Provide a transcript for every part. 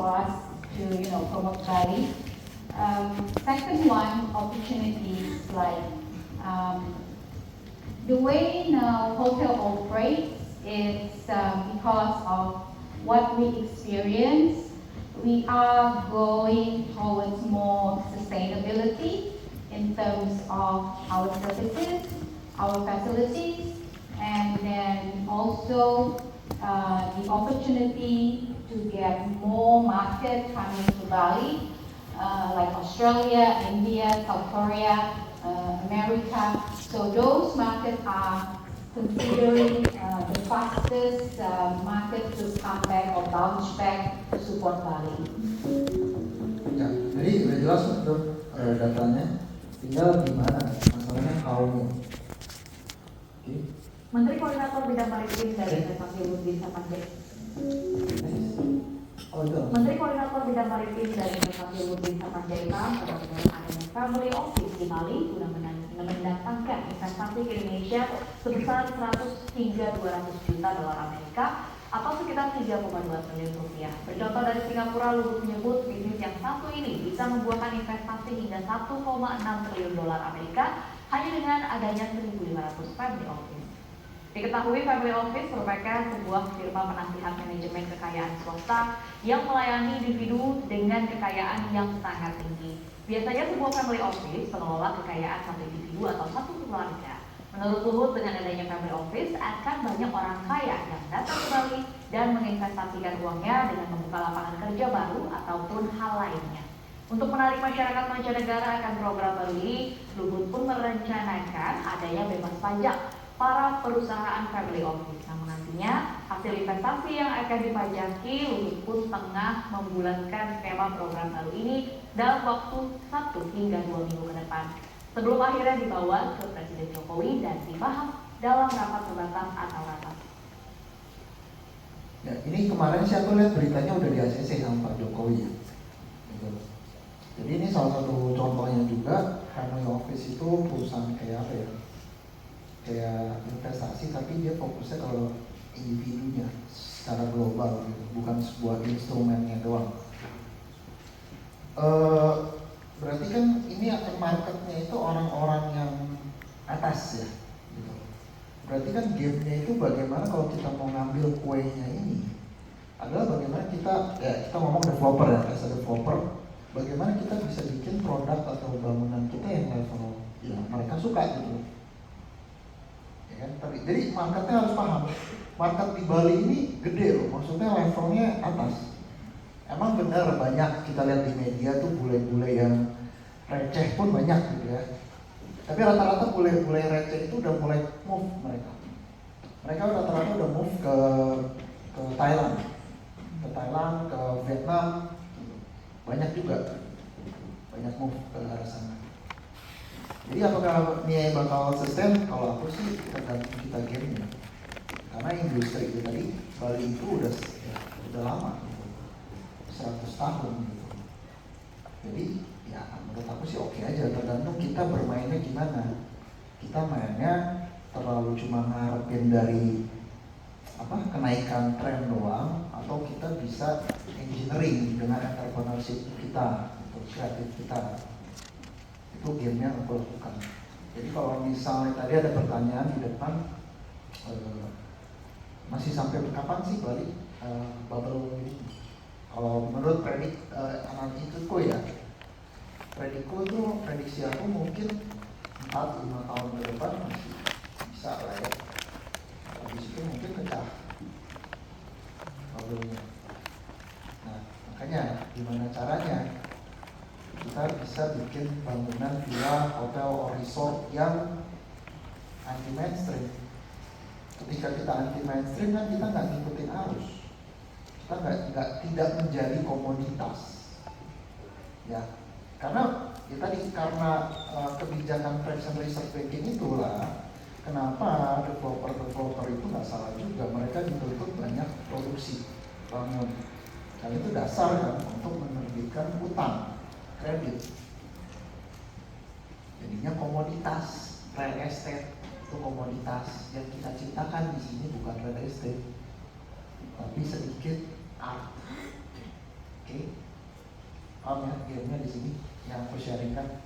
us to promote Bali. Second one, opportunities like the way now hotel operates is because of what we experience. We are going towards more sustainability in terms of our services, our facilities, and then also the opportunity to get more market coming to Bali, like Australia, India, South Korea, America. So those markets are considering the fastest market to come back or bounce back to support Bali. Ya, jadi udah jelas untuk datanya. Tinggal gimana? Masalahnya how-nya. Menteri Koordinator Bidang Maritim dan Investasi Luhut Bin Sarpanjaitan. Menteri Koordinator Bidang Maritim dan Investasi Luhut Bin Sarpanjaitan mengatakan adanya family office di Bali guna mendatangkan investasi ke Indonesia sebesar 100 hingga 200 juta dolar Amerika atau sekitar 3,2 triliun rupiah. Bercontoh dari Singapura, Luhut menyebut bisnis yang satu ini bisa membuahkan investasi hingga 1,6 triliun dolar Amerika hanya dengan adanya 1.500 family office. Diketahui family office merupakan sebuah firma penasihat manajemen kekayaan swasta yang melayani individu dengan kekayaan yang sangat tinggi. Biasanya sebuah family office mengelola kekayaan satu individu atau satu keluarga. Menurut Luhut, dengan adanya family office akan banyak orang kaya yang datang ke Bali dan menginvestasikan uangnya dengan membuka lapangan kerja baru ataupun hal lainnya. Untuk menarik masyarakat mancanegara akan program baru ini, Luhut pun merencanakan adanya bebas pajak para perusahaan family office. Namun nantinya hasil investasi yang akan dipajaki, Luhut pun tengah membulatkan skema program baru ini dalam waktu 1 hingga 2 minggu ke depan, sebelum akhirnya dibawa ke Presiden Jokowi dan dibahas dalam rapat terbatas atau rapat. Ya, ini kemarin sih aku lihat beritanya udah di ACC sama Pak Jokowi ya. Jadi ini salah satu contohnya juga, family office itu perusahaan kayak apa ya? Kayak investasi, tapi dia fokusnya kalau individunya secara global gitu, bukan sebuah instrumennya doang. Berarti kan ini akan marketnya itu orang-orang yang atas ya gitu. Berarti kan game-nya itu bagaimana kalau kita mau ngambil kuenya ini adalah bagaimana kita ngomong developer ya, as a developer, bagaimana kita bisa bikin produk atau bangunan kita yang level ya mereka suka gitu. Tapi jadi marketnya harus paham, market di Bali ini gede loh, maksudnya levelnya atas. Emang benar banyak kita lihat di media tuh bule-bule yang receh pun banyak gitu ya. Tapi rata-rata bule-bule receh itu udah mulai move mereka. Mereka rata-rata udah move ke Thailand, ke Vietnam, banyak juga, banyak move ke arah sana. Jadi apakah ini bakal sustain? Kalau aku sih tergantung kita game-nya. Karena industri itu tadi Bali itu udah lama gitu. 100 tahun gitu. Jadi ya menurut aku sih oke aja, tergantung kita bermainnya gimana. Kita mainnya terlalu cuma ngarepin dari kenaikan tren doang, atau kita bisa engineering dengan entrepreneurship kita, kreatif kita. Itu game-nya aku lakukan. Jadi kalau misalnya tadi ada pertanyaan di depan, masih sampai kapan sih Bali bubble ini? Kalau menurut analisisku ya, prediksi aku mungkin 4-5 tahun ke depan masih bisa lah ya. Habis itu mungkin pecah bubble-nya. Nah makanya gimana caranya kita bisa bikin bangunan villa, hotel, or resort yang anti mainstream. Ketika kita anti mainstream kan kita nggak ngikutin arus, kita tidak menjadi komoditas, ya. Karena karena kebijakan Fraction Reserve Banking itulah kenapa developer itu nggak salah juga, mereka dituntut banyak produksi bangun, dan itu dasar kan untuk menerbitkan utang kredit. Jadinya komoditas real estate itu komoditas yang kita ciptakan di sini bukan real estate, tapi sedikit art. Oke. paham ya gamenya di sini yang aku sharingkan.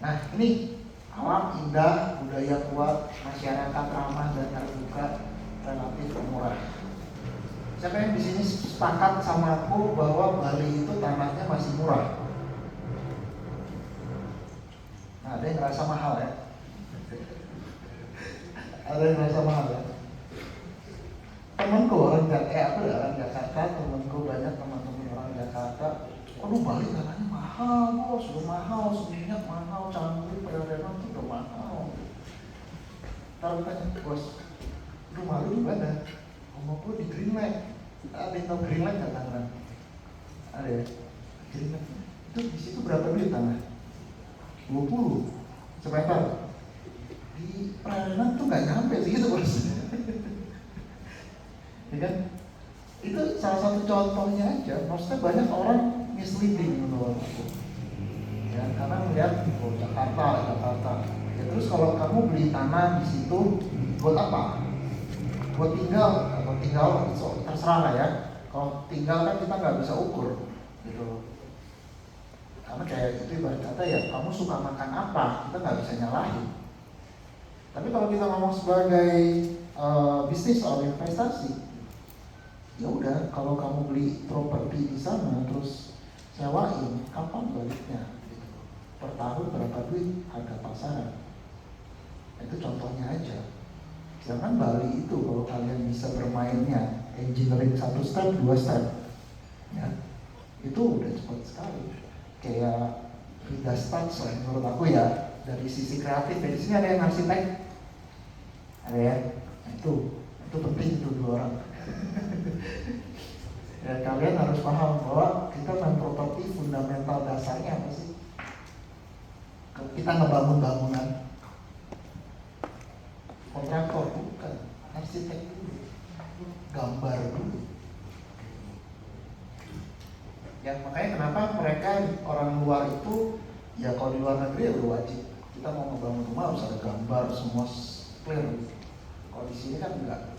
Nah ini alam indah, budaya kuat, masyarakat ramah dan terbuka, relatif murah. Siapa yang di sini sepakat sama aku bahwa Bali itu tanahnya masih murah? Nah, ada yang ngerasa mahal ya? Ada yang ngerasa mahal ya? Temanku orang Jakarta, temanku banyak teman-teman orang Jakarta. Aduh Bali tanahnya mahal, bos, sudah mahal, minyak mahal, canggih, peredaran itu udah mahal. Taruh tanya, bos, rumah lu di mana? Rumahku di Green Lake. Ada yang tahu Green Lake nggak Tangerang? Ada ya? Green Lake. Itu di situ berapa duit tanah? 20 semeter. Di perairan tuh nggak nyampe segitu bos. Ya kan? Itu salah satu contohnya aja. Maksudnya banyak orang misleading menurut aku. Ya, karena melihat oh, Jakarta. Ya, terus kalau kamu beli tanah di situ buat apa? Buat tinggal atau tinggal terserah lah ya. Kalau tinggal kan kita nggak bisa ukur, gitu. Karena kayak itu ibarat kata ya, kamu suka makan apa, kita nggak bisa nyalahin. Tapi kalau kita ngomong sebagai bisnis atau investasi, ya udah, kalau kamu beli properti di sana terus sewain, kapan baliknya? Gitu. Per tahun berapa duit harga pasaran? Itu contohnya aja. Sedangkan Bali itu kalau kalian bisa bermainnya engineering 1 step, 2 step, ya itu udah cepat sekali. Kayak Vida Stats lah menurut aku ya, dari sisi kreatif. Dari sini ada yang arsitek, ada ya. Nah, itu penting itu 2 orang. Ya, kalian harus paham bahwa kita main properti fundamental dasarnya apa sih? Kita ngebangun bangunan, kontraktor bukan, arsitek dulu, gambar dulu. Ya makanya kenapa mereka orang luar itu, ya kalau di luar negeri ya udah wajib, kita mau ngebangun rumah harus ada gambar, semua clear. Kalau di sini kan enggak.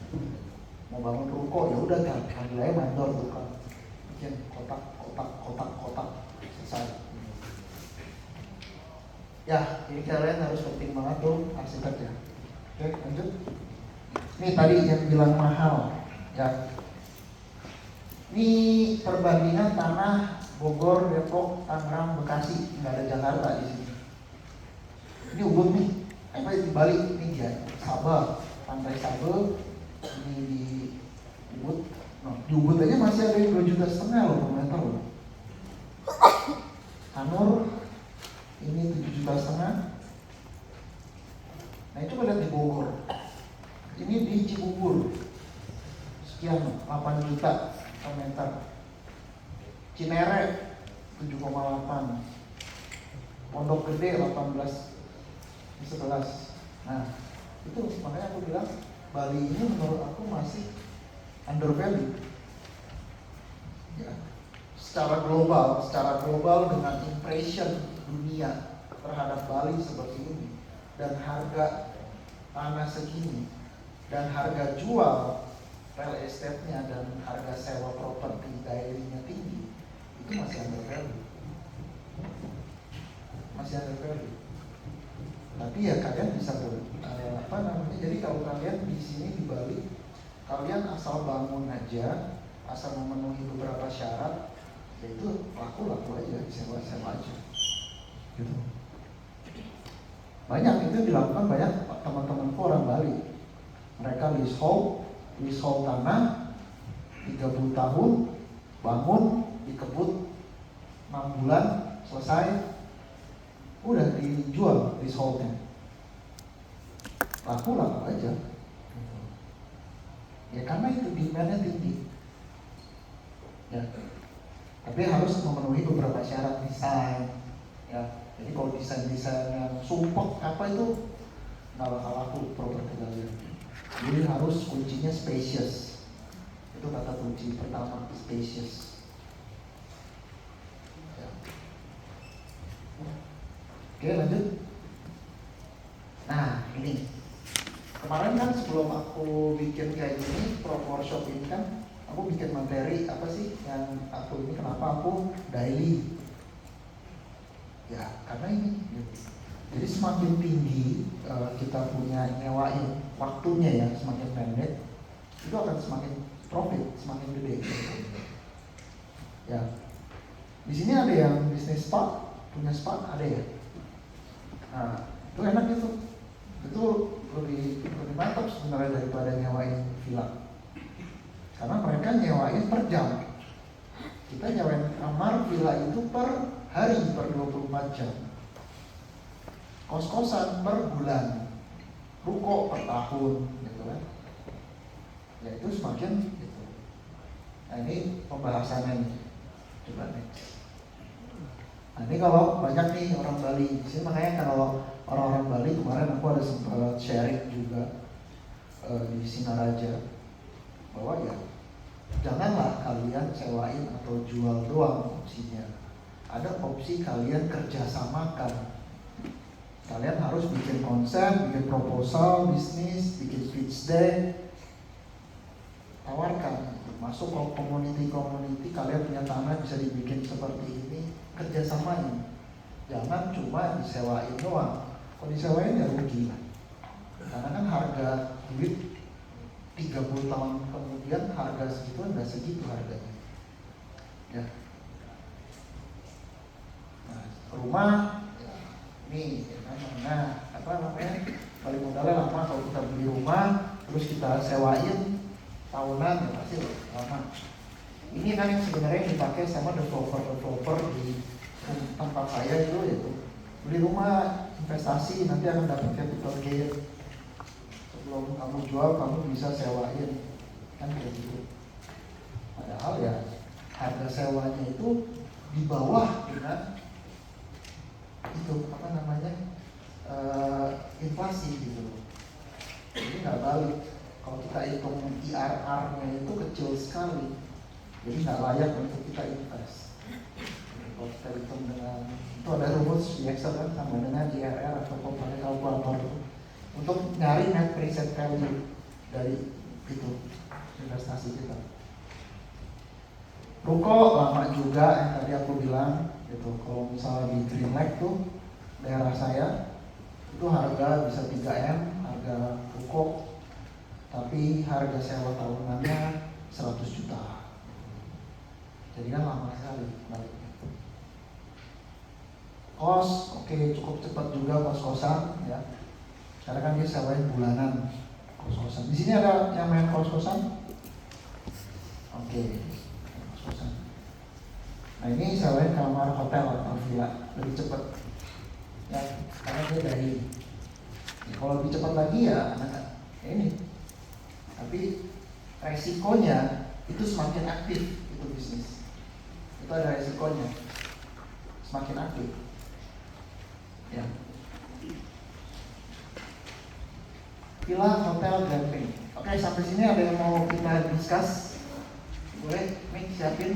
Mau bangun ruko ya udah kan, nilainya mandor tuh kan, bikin kotak, selesai. Ya, ini kalian harus penting banget tuh arsitek ya. Oke, lanjut. Ini tadi yang bilang mahal, ya. Ini perbandingan tanah Bogor, Depok, Tangerang, Bekasi, nggak ada Jakarta di sini. Ini Ubud nih, apa di Bali ini dia, Sabah, Pantai Sabah, ini di Ubud. Nah, di Ubud aja masih ada yang 2,5 juta loh per meter loh. Hanur ini 7,5 juta. Nah itu lihat di Bogor, ini di Cibubur sekian 8 juta per meter. Cinere 7,8, Pondok Gede 18 di 11. Nah itu makanya aku bilang Bali ini menurut aku masih undervalued ya. Secara global dengan impression dunia terhadap Bali seperti ini, dan harga tanah segini, dan harga jual real estate-nya dan harga sewa properti daily-nya tinggi, itu masih undervalue. Tapi ya kalian bisa jadi kalau kalian di sini di Bali, kalian asal bangun aja, asal memenuhi beberapa syarat, ya itu laku aja, sewa aja, gitu. Banyak itu dilakukan banyak teman-temanku orang Bali. Mereka leasehold tanah 30 tahun, bangun, dikebut 6 bulan, selesai, udah dijual leaseholdnya. Laku aja. Ya karena itu demand-nya tinggi. Ya. Tapi harus memenuhi beberapa syarat desain. Ya. Jadi kalau desain yang sumpek apa itu nggak bakal laku properti kalian. Jadi harus kuncinya spacious. Itu kata kunci pertama, spacious. Ya. Oke, lanjut. Nah ini kemarin kan sebelum aku bikin kayak gini, Proporshop ini kan aku bikin materi apa sih yang aku ini, kenapa aku daily? Ya karena ini gitu. Jadi semakin tinggi kita punya nyewain waktunya ya, semakin pendek itu akan semakin profit, semakin gede. Ya, di sini ada yang bisnis spa, punya spa ada ya. Nah, itu enak itu lebih mantap sebenarnya daripada nyewain villa. Karena mereka nyewain per jam. Kita nyewain kamar villa itu per hari, per 24 jam. Kos-kosan per bulan, ruko per tahun, gitu kan. Ya itu semakin gitu. Nah ini pembahasannya nih. Coba next. Nah ini kalau banyak nih orang Bali, di sini makanya kalau orang-orang Bali kemarin aku ada sempat sharing juga di Singaraja bahwa ya janganlah kalian sewain atau jual doang opsinya. Ada opsi kalian kerjasamakan. Kalian harus bikin konsep, bikin proposal, bisnis, bikin pitch deck, tawarkan, masuk ke community, kalian punya tanah bisa dibikin seperti ini, kerjasamain. Jangan cuma disewain doang. Kalau disewain ya rugi lah. Karena kan harga duit 30 tahun kemudian harga segitu nggak segitu harganya. Ya. Nah, rumah ya, ini nah apa namanya paling modalnya lama. Kalau kita beli rumah terus kita sewain tahunan ya pasti lama. Ini kan yang sebenarnya dipakai sama developer di tempat saya itu yaitu beli rumah investasi nanti akan dapat capital gain. Sebelum kamu jual kamu bisa sewain kan kayak gitu. Padahal ya harga sewanya itu di bawah dengan itu apa namanya inflasi gitu. Jadi nggak balik. Kalau kita hitung IRR-nya itu kecil sekali, jadi nggak layak untuk kita invest. Kalau kita hitung dengan itu ada rumus di Excel kan sama dengan IRR atau pakai kalkulator itu untuk nyari net present value dari itu investasi kita. Ruko lama juga yang tadi aku bilang gitu. Kalau misalnya di Green Lake tuh daerah saya itu harga bisa 3M harga ruko, tapi harga sewa tahunannya 100 juta. Jadi kan lama sekali baliknya. Kos, oke, cukup cepat juga kos-kosan ya. Karena kan dia sewain bulanan kos-kosan. Di sini ada yang main kos-kosan? Oke, kos-kosan. Nah ini sewain kamar hotel atau villa lebih cepat. Ya, karena dia dari. Ya, kalau lebih cepat lagi ya ini. Tapi resikonya itu semakin aktif itu bisnis. Itu ada resikonya. Semakin aktif. Ya. Villa, hotel, glamping. Oke, sampai sini ada yang mau kita discuss? Boleh, Mik siapin.